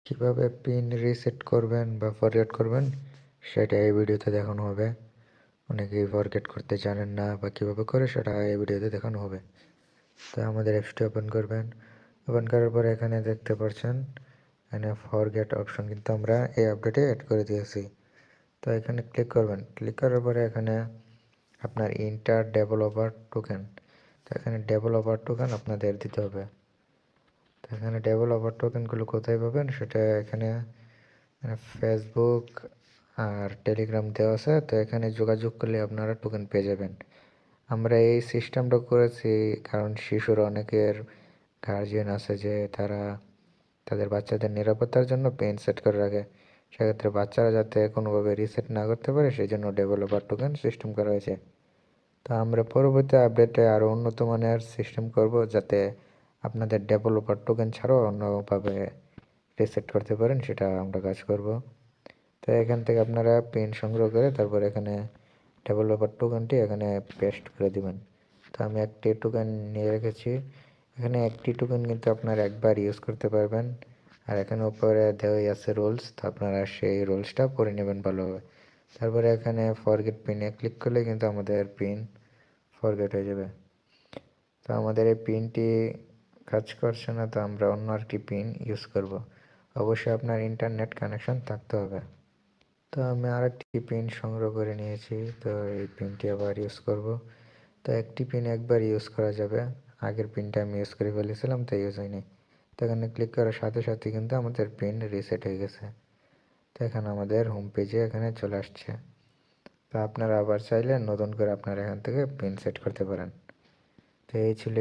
কিভাবে pin reset করবেন বা ফরগেট করবেন সেটা এই ভিডিওতে দেখানো হবে। অনেকেই ফরগেট করতে জানেন না বা কীভাবে করে সেটা এই ভিডিওতে দেখানো হবে। তো আমাদের অ্যাপসটি ওপেন করবেন। ওপেন করার পরে এখানে দেখতে পাচ্ছেন এখানে ফরগেট অপশন কিন্তু আমরা এই আপডেটে অ্যাড করে দিয়েছি। তো এখানে ক্লিক করবেন। ক্লিক করার পরে এখানে আপনার ইন্টার ডেভেলপার টোকেন, তো এখানে ডেভেলপার টোকেন আপনাদের দিতে হবে। তো এখানে ডেভেলপার টোকেনগুলো কোথায় পাবেন সেটা এখানে ফেসবুক আর টেলিগ্রাম দেওয়া আছে। তো এখানে যোগাযোগ করলে আপনারা টোকেন পেয়ে যাবেন। আমরা এই সিস্টেমটা করেছি কারণ শিশুর অনেকের গার্জিয়ান আছে যে তারা তাদের বাচ্চাদের নিরাপত্তার জন্য পিন সেট করে রাখে। সেক্ষেত্রে বাচ্চারা যাতে কোনোভাবে রিসেট না করতে পারে সেই জন্য ডেভেলপার টোকেন সিস্টেম করা হয়েছে। তো আমরা পরবর্তী আপডেটে আরও উন্নত মানের সিস্টেম করব যাতে আপনাদের ডেভেলপার টোকেন ছাড়াও অন্যভাবে রিসেট করতে পারেন, সেটা আমরা কাজ করব। তো এখান থেকে আপনারা পিন সংগ্রহ করে তারপর এখানে ডেভেলপার টোকেনটি এখানে পেস্ট করে দিবেন। তো আমি একটি টোকেন নিয়ে রেখেছি। এখানে একটি টোকেন কিন্তু আপনারা একবার ইউজ করতে পারবেন। আর এখানে উপরে দেওয়াই আছে রুলস, তো আপনারা সেই রুলসটা পড়ে নেবেন ভালোভাবে। তারপরে এখানে ফরগেট পিনে ক্লিক করলে কিন্তু আমাদের পিন ফরগেট হয়ে যাবে। তো আমাদের এই পিনটি কাজ করছে না, তো আমরা অন্য একটি পিন ইউজ করব। অবশ্যই আপনার ইন্টারনেট কানেকশন থাকতে হবে। তো আমি আরেকটি পিন সংগ্রহ করে নিয়েছি, তো এই পিনটি আবার ইউজ করব। তো একটি পিন একবার ইউজ করা যাবে, আগের পিনটা আমি ইউজ করে ফেলেছিলাম তো ইউজ হয়নি। তো এখানে ক্লিক করার সাথে সাথে কিন্তু আমাদের পিন রিসেট হয়ে গেছে। তো এখানে আমাদের হোম পেজে এখানে চলে আসছে। তো আপনারা আবার চাইলে নতুন করে আপনারা এখান থেকে পিন সেট করতে পারেন। তো এই ছিল